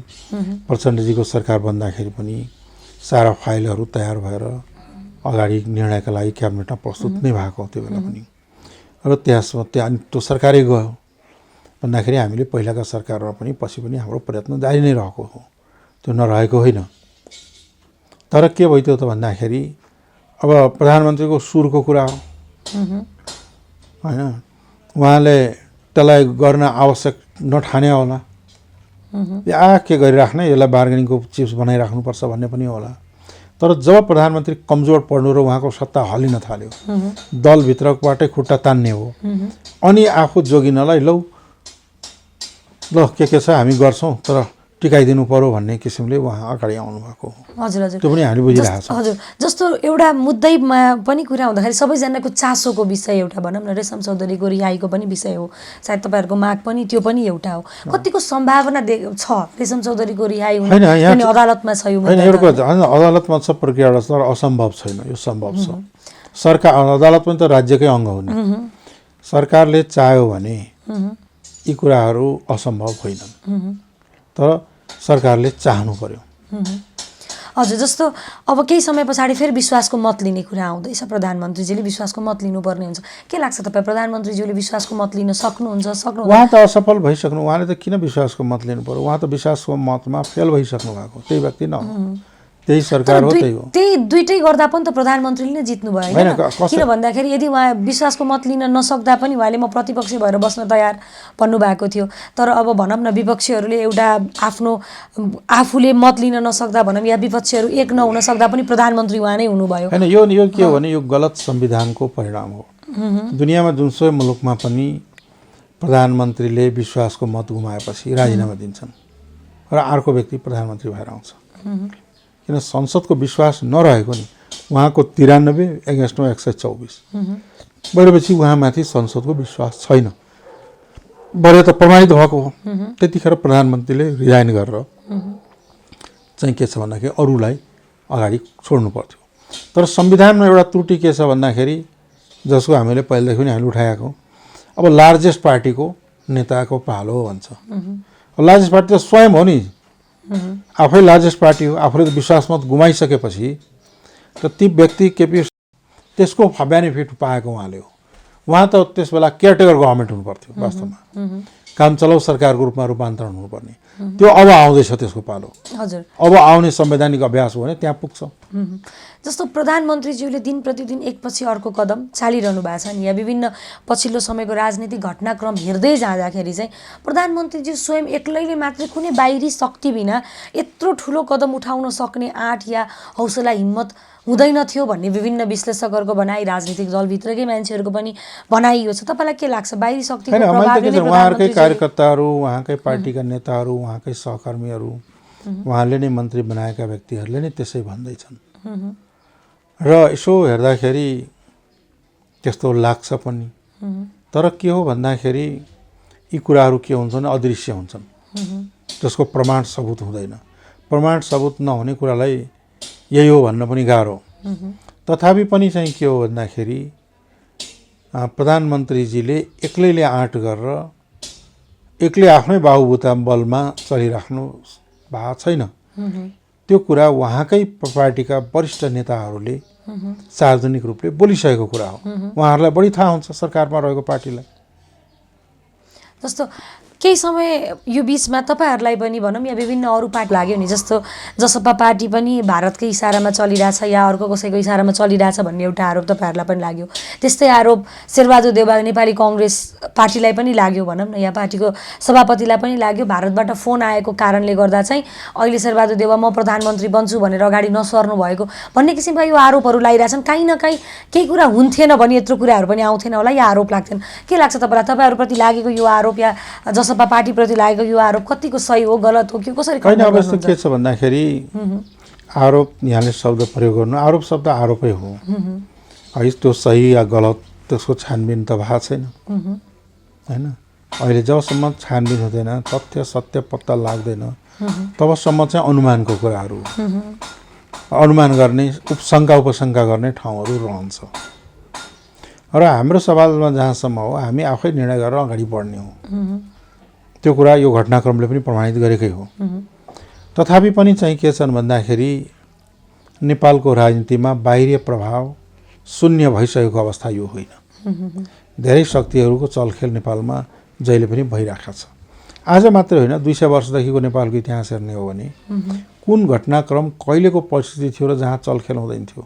प्रचण्डजीको सरकार बन्दाखेरि पनि सारा फाइलहरू तयार भएर अगाडि निर्णयका लागि क्याबिनेटमा प्रस्तुत नै भएको त्यो बेला पनि र त्यहाँ त्यो सरकारै गयो भन्दाखेरि हामीले पहिलाका सरकारमा पनि पछि पनि हाम्रो प्रयत्न जारी नै रहेको हो, त्यो नरहेको होइन। तर के भइदियो त भन्दाखेरि अब प्रधानमन्त्रीको सुरको कुरा हो होइन, उहाँले त्यसलाई गर्न आवश्यक नठाने होला या के गरिराख्ने, यसलाई बार्गेनिङको चिप्स बनाइराख्नुपर्छ भन्ने पनि होला। तर जब प्रधानमन्त्री कमजोर पर्नु र उहाँको सत्ता हल्लिन थाल्यो, दलभित्रबाटै खुट्टा तान्ने हो, अनि आफू जोगिनलाई ल के छ हामी गर्छौँ तर टिकाइदिनु पर्यो भन्ने किसिमले उहाँ अगाडि आउनु भएको हो। हजुर हजुर, त्यो पनि हामीले बुझिरहेको छौँ। हजुर, जस्तो एउटा मुद्दैमा पनि कुरा हुँदाखेरि सबैजनाको चासोको विषय एउटा भनौँ न, रेशम चौधरीको रिहाईको पनि विषय हो, सायद तपाईँहरूको माग पनि त्यो पनि एउटा हो। कतिको सम्भावना छ रेशम चौधरीको रिहाई हुने? अदालतमा छ यो अदालतमा छ प्रक्रिया, तर असम्भव छैन, यो सम्भव छ। सरकार अदालत पनि त राज्यकै अङ्ग हो नि। सरकारले चाह्यो भने यी कुराहरू असम्भव होइनन्, तर सरकारले चाहनु पर्यो। हजुर, जस्तो अब केही समय पछाडि फेरि विश्वासको मत लिने कुरा आउँदैछ, प्रधानमन्त्रीजीले विश्वासको मत लिनुपर्ने हुन्छ। के लाग्छ तपाईँ प्रधानमन्त्रीज्यूले विश्वासको मत लिन सक्नुहुन्छ? उहाँ त असफल भइसक्नु, उहाँले त किन विश्वासको मत लिनु पर्यो? उहाँ त विश्वासको मतमा फेल भइसक्नु भएको त्यही व्यक्ति न, त्यही सरकार हो, त्यही हो। त्यही दुइटै गर्दा पनि त प्रधानमन्त्रीले नै जित्नु भयो होइन? किन भन्दाखेरि यदि उहाँ विश्वासको मत लिन नसक्दा पनि उहाँले म प्रतिपक्षी भएर बस्न तयार भन्नुभएको थियो, तर अब भनौँ न विपक्षीहरूले एउटा आफूले मत लिन नसक्दा भनौँ या विपक्षीहरू एक नहुन सक्दा पनि प्रधानमन्त्री उहाँ नै हुनुभयो होइन? यो के हो भने यो गलत संविधानको परिणाम हो। दुनियाँमा जुनसुकै मुलुकमा पनि प्रधानमन्त्रीले विश्वासको मत गुमाएपछि राजीनामा दिन्छन् र अर्को व्यक्ति प्रधानमन्त्री भएर आउँछ। किन संसदको विश्वास नरहेको नि उहाँको 93 एगेन्स्टमा 124 भएपछि उहाँमाथि संसदको विश्वास छैन भरे त प्रमाणित भएको हो। त्यतिखेर प्रधानमन्त्रीले रिजाइन गरेर चाहिँ के छ भन्दाखेरि अरूलाई अगाडि छोड्नु पर्थ्यो। तर संविधानमा एउटा त्रुटि के छ भन्दाखेरि जसको हामीले पहिलेदेखि पनि हामीले उठाएको, अब लार्जेस्ट पार्टीको नेताको पालो भन्छ। लार्जेस्ट पार्टी त स्वयं हो नि, आफै लार्जेस्ट पार्टी हो, आफूले विश्वासमत गुमाइसकेपछि त ती व्यक्ति केपी त्यसको बेनिफिट पाएको उहाँले हो। उहाँ त त्यस बेला केयरटेकर गभर्मेन्ट हुनुपर्थ्यो, वास्तवमा काम चलाउ सरकारको रूपमा रूपान्तरण हुनुपर्ने। त्यो अब आउँदैछ त्यसको पालो। हजुर, अब आउने संवैधानिक अभ्यास हो भने त्यहाँ पुग्छ। जस्तो प्रधानमन्त्रीज्यूले दिन प्रतिदिन एकपछि अर्को कदम चालिरहनु भएको छ नि, या विभिन्न पछिल्लो समयको राजनीतिक घटनाक्रम हेर्दै जाँदाखेरि चाहिँ प्रधानमन्त्रीज्यू स्वयं एक्लैले मात्रै कुनै बाहिरी शक्ति बिना यत्रो ठुलो कदम उठाउन सक्ने आँट या हौसला हिम्मत हुँदैन थियो भन्ने विभिन्न विश्लेषकहरूको भनाइ, राजनीतिक दलभित्रकै मान्छेहरूको पनि भनाइ यो छ। तपाईँलाई के लाग्छ बाहिरी शक्तिको प्रभावले उहाँहरूकै कार्यकर्ताहरू, उहाँकै पार्टीका नेताहरू, उहाँकै सहकर्मीहरू, उहाँले नै मन्त्री बनाएका व्यक्तिहरूले नै त्यसै भन्दैछन् र यसो हेर्दाखेरि त्यस्तो लाग्छ पनि। तर के हो भन्दाखेरि यी कुराहरू के हुन्छन्, अदृश्य हुन्छन्, जसको प्रमाण सबुत हुँदैन। प्रमाण सबुत नहुने कुरालाई यही हो भन्न पनि गाह्रो। तथापि पनि चाहिँ के हो भन्दाखेरि प्रधानमन्त्रीजीले एक्लैले आँट गरेर एक्लै आफ्नै बाहुबुता बलमा चलिराख्नु भएको छैन। त्यो कुरा उहाँकै पार्टीका वरिष्ठ नेताहरूले सार्वजनिक रूपले बोलिसकेको कुरा हो। उहाँहरूलाई बढी थाहा हुन्छ सरकारमा रहेको पार्टीलाई। जस्तो केही समय यो बिचमा तपाईँहरूलाई पनि भनौँ या विभिन्न अरू पार्टी लाग्यो नि, जस्तो जसपा पार्टी पनि भारतकै इसारामा चलिरहेछ या अर्को कसैको इसारामा चलिरहेछ भन्ने एउटा आरोप तपाईँहरूलाई पनि लाग्यो। त्यस्तै आरोप शेरबहादुर देउवा नेपाली कङ्ग्रेस पार्टीलाई पनि लाग्यो भनौँ न, या पार्टीको सभापतिलाई पनि लाग्यो। भारतबाट फोन आएको कारणले गर्दा चाहिँ अहिले शेरबहादुर देउवा म प्रधानमन्त्री बन्छु भनेर अगाडि नसर्नु भएको भन्ने किसिमका यो आरोपहरू लगाइरहेछन्। काहीँ न काहीँ केही कुरा हुन्थेन भने यत्रो कुराहरू पनि आउँथेन होला, या आरोप लाग्थेन। के लाग्छ तपाईँलाई, तपाईँहरूप्रति लागेको यो आरोप या जसपा पार्टीप्रति लागेको यो आरोप कतिको सही हो, गलत हो, के कसरी? होइन, अब यस्तो के छ भन्दाखेरि आरोप यहाँले शब्द प्रयोग गर्नु, आरोप शब्द आरोपै हो है। त्यो सही या गलत त्यसको छानबिन त भएको छैन होइन। अहिले जबसम्म छानबिन हुँदैन, तथ्य सत्य पत्ता लाग्दैन, तबसम्म चाहिँ अनुमानको कुराहरू, अनुमान गर्ने, उपशङ्का उपशङ्का गर्ने ठाउँहरू रहन्छ। र हाम्रो सवालमा जहाँसम्म हो, हामी आफै निर्णय गरेर अगाडि बढ्ने हो। त्यो कुरा यो घटनाक्रमले पनि प्रमाणित गरेकै हो। तथापि पनि चाहिँ के छन् भन्दाखेरि नेपालको राजनीतिमा बाहिरी प्रभाव शून्य भइसकेको अवस्था यो होइन। धेरै शक्तिहरूको चलखेल नेपालमा जहिले पनि भइरहेको छ। आज मात्रै होइन, 200 वर्षदेखिको नेपालको इतिहास हेर्ने हो भने कुन घटनाक्रम कहिलेको परिस्थिति थियो र जहाँ चलखेल हुँदैन थियो।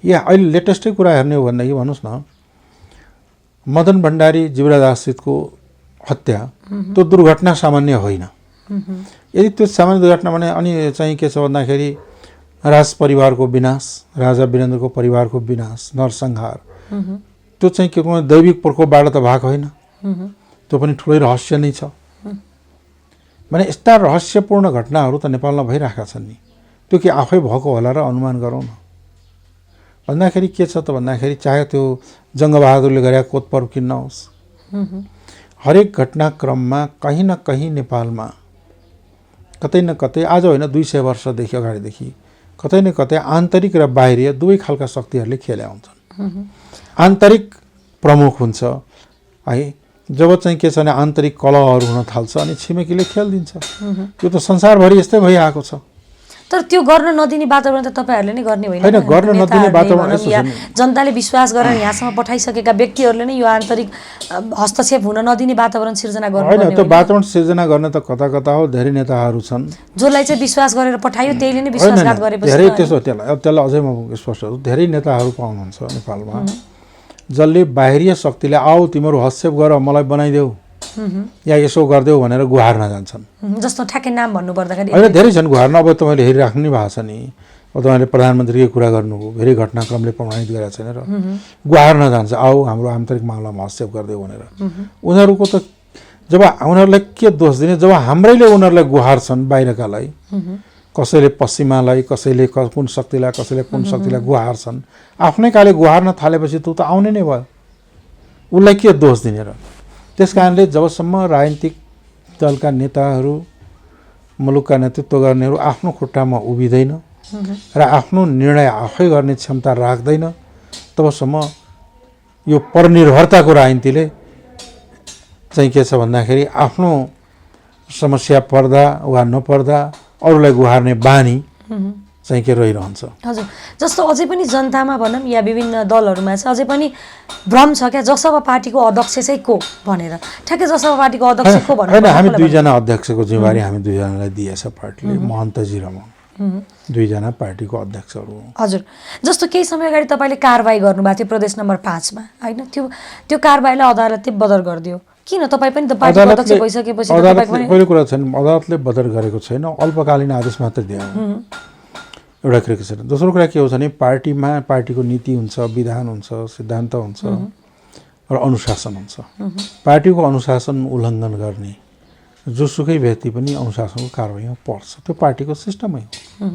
या अहिले लेटेस्टै कुरा हेर्ने हो भनेदेखि भन्नुहोस् न, मदन भण्डारी जीवराज आश्रितको हत्या त्यो दुर्घटना सामान्य होइन। यदि त्यो सामान्य दुर्घटना भने अनि चाहिँ के छ भन्दाखेरि राज परिवारको विनाश, राजा वीरेन्द्रको परिवारको विनाश, नरसंहार, त्यो चाहिँ के कुनै दैविक प्रकोपबाट त भएको होइन। त्यो पनि ठुलै रहस्य नै छ। भने यस्ता रहस्यपूर्ण घटनाहरू त नेपालमा भइरहेका छन् नि। त्यो के आफै भएको होला र अनुमान गरौँ न भन्दाखेरि के छ त भन्दाखेरि चाहे त्यो जङ्गबहादुरले गरेका कोतपर्व किन नहोस्, हरेक घटनाक्रममा कहीँ न कहीँ नेपालमा कतै न कतै, आज होइन 200 वर्षदेखि अगाडिदेखि कतै न कतै आन्तरिक र बाहिरी दुवै खालका शक्तिहरूले खेले हुन्छन्। आन्तरिक प्रमुख हुन्छ है, जब चाहिँ के छ भने आन्तरिक कलहहरू हुन थाल्छ अनि छिमेकीले खेलिदिन्छ। यो त संसारभरि यस्तै भइरहेको छ। तर त्यो गर्न नदिने वातावरण त तपाईँहरूले नै गर्ने होइन। गर्न नदिने वातावरण या जनताले विश्वास गरेर यहाँसम्म पठाइसकेका व्यक्तिहरूले नै यो आन्तरिक हस्तक्षेप हुन नदिने वातावरण सिर्जना गर्नु होइन। त्यो वातावरण सिर्जना गर्न त कता कता हो, धेरै नेताहरू छन् जसलाई चाहिँ विश्वास गरेर पठायो, त्यहीले नै विश्वासघात गरेपछि धेरै त्यसो। त्यसलाई अझै म स्पष्ट छु, धेरै नेताहरू पाउनुहुन्छ नेपालमा जसले बाहिरी शक्तिले आऊ तिमीहरू हस्तक्षेप गर, मलाई बनाइदेऊ या यसो गरिदेऊ भनेर गुहार्न जान्छन्। जस्तो ठ्याक्कै नाम भन्नु पर्दाखेरि होइन, धेरै छन् गुहार्न। अब तपाईँले हेरिराख्नु भएको छ नि, अब तपाईँले प्रधानमन्त्रीकै कुरा गर्नुभयो, धेरै घटनाक्रमले प्रमाणित गरेका छैन र गुहार्न जान्छ, आऊ हाम्रो आन्तरिक मामलामा हस्तक्षेप गरिदेऊ भनेर। उनीहरूको त जब उनीहरूलाई के दोष दिने, जब हाम्रैले उनीहरूलाई गुहार्छन् बाहिरकालाई, कसैले पश्चिमालाई, कसैले कुन शक्तिलाई, कसैले कुन शक्तिलाई गुहार्छन्। आफ्नै काले गुहार्न थालेपछि त त आउने नै भयो, उसलाई के दोष दिने र? त्यस कारणले जबसम्म राजनीतिक दलका नेताहरू, मुलुकका नेतृत्व गर्नेहरू आफ्नो खुट्टामा उभिँदैन र आफ्नो निर्णय आफै गर्ने क्षमता राख्दैन, तबसम्म यो परनिर्भरताको राजनीतिले चाहिँ के छ भन्दाखेरि आफ्नो समस्या पर्दा वा नपर्दा अरूलाई गुहार्ने बानी चाहिँ के रहिरहन्छ। हजुर, जस्तो अझै पनि जनतामा भनौँ या विभिन्न दलहरूमा चाहिँ अझै पनि भ्रम छ क्या, जसपा पार्टीको अध्यक्ष चाहिँ को भनेर। ठ्याक्कै जसपा पार्टीको अध्यक्ष को भनेर होइन, हामी दुईजना अध्यक्षको जिम्मेवारी हामी दुईजनालाई दिएछ पार्टीले, महन्तजी र म दुईजना पार्टीको अध्यक्षहरू हो। हजुर, जस्तो केही समय अगाडि तपाईँले कारबाही गर्नुभएको थियो प्रदेश नम्बर 5 मा, होइन? त्यो कारबाहीलाई अदालतले बदर गरिदियो। किन? तपाईँ पनि त पार्टीको अध्यक्ष भइसकेपछि पहिलो कुरा छैन, अदालतले बदर गरेको छैन, अल्पकालीन आदेश मात्र दियो, एउटा कुरा के छैन। दोस्रो कुरा के हो भने पार्टीमा पार्टीको नीति हुन्छ, विधान हुन्छ, सिद्धान्त हुन्छ र अनुशासन हुन्छ। पार्टीको अनुशासन उल्लङ्घन गर्ने जोसुकै व्यक्ति पनि अनुशासनको कारबाहीमा पर्छ, त्यो पार्टीको सिस्टमै हो।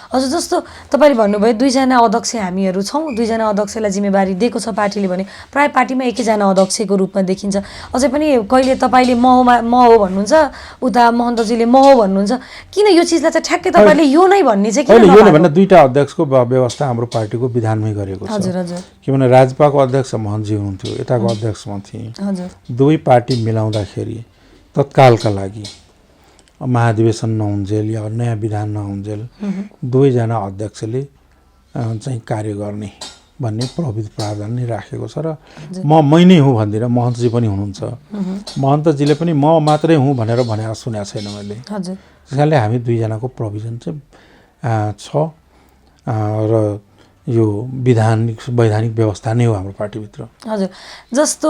हजुर, जस्तो तपाईँले भन्नुभयो दुईजना अध्यक्ष हामीहरू छौँ, दुईजना अध्यक्षलाई जिम्मेवारी दिएको छ पार्टीले भने प्राय पार्टीमा एकैजना अध्यक्षको रूपमा देखिन्छ। अझै पनि कहिले तपाईँले म हो भन्नुहुन्छ, उता महन्तजीले म हो भन्नुहुन्छ। किन यो चिजलाई चाहिँ ठ्याक्कै तपाईँले यो नै भन्ने चाहिँ किन? यो नै भन्दा दुईटा अध्यक्षको व्यवस्था हाम्रो पार्टीको विधानमै गरेको छ। हजुर हजुर, किनभने राजपाको अध्यक्ष महन्तजी हुनुहुन्थ्यो, यताको अध्यक्ष म थिएँ। हजुर, दुवै पार्टी मिलाउँदाखेरि तत्कालका लागि महाधिवेशन नहुन्जेल या नयाँ विधान नहुन्जेल दुवैजना अध्यक्षले चाहिँ कार्य गर्ने भन्ने प्रविधि प्रावधान नै राखेको छ र मै नै हुँ भन्दिनँ, महन्तजी पनि हुनुहुन्छ। महन्तजीले पनि म मात्रै हुँ भनेर भनेर सुनेको छैन मैले। त्यस कारणले हामी दुईजनाको प्रोभिजन चाहिँ छ र यो वैधानिक व्यवस्था नै हो हाम्रो पार्टीभित्र। हजुर, जस्तो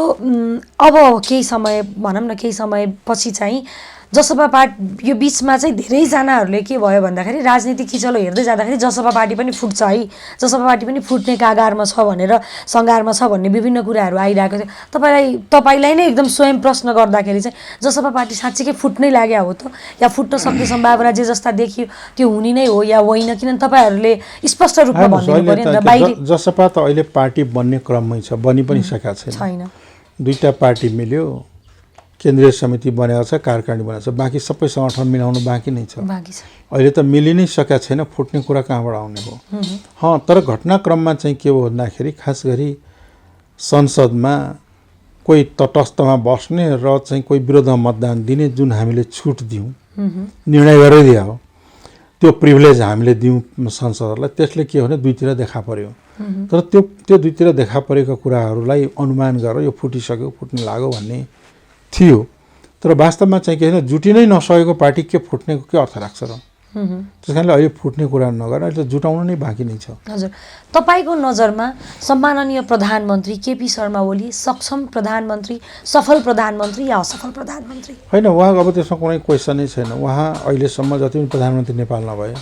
अब केही समय भनौँ न, केही समय पछि चाहिँ जसपा पार्टी यो बिचमा चाहिँ धेरैजनाहरूले के भयो भन्दाखेरि राजनीतिक खिचलो हेर्दै जाँदाखेरि जसपा पार्टी पनि फुट्छ है, जसपा पार्टी पनि फुट्ने कागारमा छ भनेर, सङ्घारमा छ भन्ने विभिन्न कुराहरू आइरहेको थियो। तपाईँलाई नै एकदम स्वयं प्रश्न गर्दाखेरि चाहिँ जसपा पार्टी साँच्चीकै फुट्नै लाग्यो हो त, या फुट्न सक्ने सम्भावना जे जस्ता देखियो त्यो हुने नै हो या होइन? किनभने तपाईँहरूले स्पष्ट रूपमा भनिदिनु पर्यो नि त। बाहिर जसपा त अहिले पार्टी बन्ने क्रममै छ, बनि पनि सकेको छैन। दुईटा पार्टी मिल्यो, केन्द्रीय समिति बनेको छ, कार्यकारिणी बनेको छ, बाँकी सबै सङ्गठन मिलाउनु बाँकी नै छ। अहिले त मिलि नै सकेको छैन, फुट्ने कुरा कहाँबाट आउने हो? तर घटनाक्रममा चाहिँ के हो भन्दाखेरि खास गरी संसदमा कोही तटस्थमा बस्ने र चाहिँ कोही विरोधमा मतदान दिने जुन हामीले छुट दियौँ, निर्णय गरेर दिए हो, त्यो प्रिभिलेज हामीले दियौँ संसदहरूलाई, त्यसले के हो भने दुईतिर देखा पर्यो। तर त्यो दुईतिर देखा परेका कुराहरूलाई अनुमान गरेर यो फुटिसक्यो, फुट्न लाग्यो भन्ने थियो। तर वास्तवमा चाहिँ के होइन, जुटिनै नसकेको पार्टी के फुट्नेको के अर्थ राख्छ र? त्यस कारणले अहिले फुट्ने कुरा नगरेर अहिले त जुटाउनु नै बाँकी नै छ। हजुर, तपाईँको नजरमा सम्माननीय प्रधानमन्त्री केपी शर्मा ओली सक्षम प्रधानमन्त्री, सफल प्रधानमन्त्री या असफल प्रधानमन्त्री? होइन, उहाँको अब त्यसमा कुनै क्वेसनै छैन। उहाँ अहिलेसम्म जति पनि प्रधानमन्त्री नेपालमा भए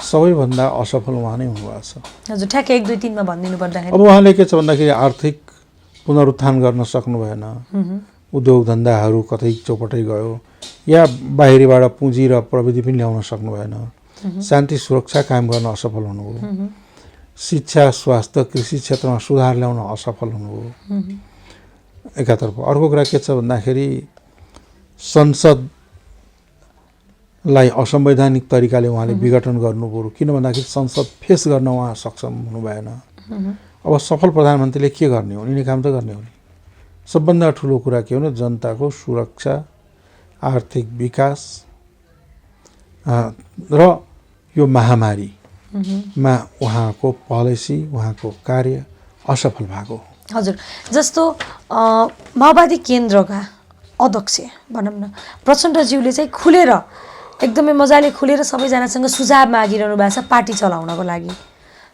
सबैभन्दा असफल उहाँ नै हुनुभएको छ। हजुर, ठ्याक्कै 1 2 3 मा भनिदिनु पर्दाखेरि अब उहाँले के छ भन्दाखेरि आर्थिक पुनरुत्थान गर्न सक्नु भएन, उद्योग धन्दाहरू कतै चौपटै गयो, या बाहिरबाट पुँजी र प्रविधि पनि ल्याउन सक्नु भएन, शान्ति सुरक्षा कायम गर्न असफल हुनुभयो, शिक्षा स्वास्थ्य कृषि क्षेत्रमा सुधार ल्याउन असफल हुनुभयो एकातर्फ। अर्को कुरा के छ भन्दाखेरि संसदलाई असंवैधानिक तरिकाले उहाँले विघटन गर्नुभयो। किन भन्दाखेरि संसद फेस गर्न उहाँ सक्षम हुनु भएन। अब सफल प्रधानमन्त्रीले के गर्ने हो? यिनी काम त गर्ने हो नि। सबभन्दा ठुलो कुरा के हो भने जनताको सुरक्षा, आर्थिक विकास र यो महामारीमा उहाँको पोलिसी, उहाँको कार्य असफल भएको हो। हजुर, जस्तो माओवादी केन्द्रका अध्यक्ष भनौँ न प्रचण्डज्यूले चाहिँ खुलेर एकदमै मजाले खुलेर सबैजनासँग सुझाव मागिरहनु भएको छ पार्टी चलाउनको लागि।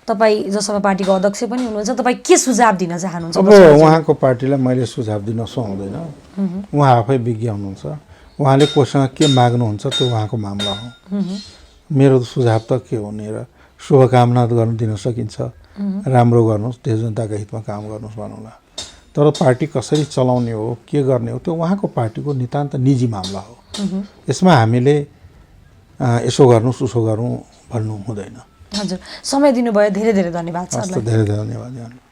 तपाईँ जसपा पार्टीको अध्यक्ष पनि हुनुहुन्छ, तपाईँ के सुझाव दिन चाहनुहुन्छ? अब उहाँको पार्टीलाई मैले सुझाव दिन सुहाउँदैन, उहाँ आफै विज्ञ हुनुहुन्छ। उहाँले कोसँग के माग्नुहुन्छ त्यो उहाँको मामला हो। मेरो सुझाव त के हो नि, र शुभकामना गर्न दिन सकिन्छ, राम्रो गर्नुहोस्, देश जनताको हितमा काम गर्नुहोस् भन्नुला। तर पार्टी कसरी चलाउने हो, के गर्ने हो, त्यो उहाँको पार्टीको नितान्त निजी मामला हो। यसमा हामीले यसो गर्नुहोस् उसो गरौँ भन्नु हुँदैन। हजुर, समय दिनुभयो, धेरै धेरै धन्यवाद हस् सरलाई। त, धेरै धेरै धन्यवाद।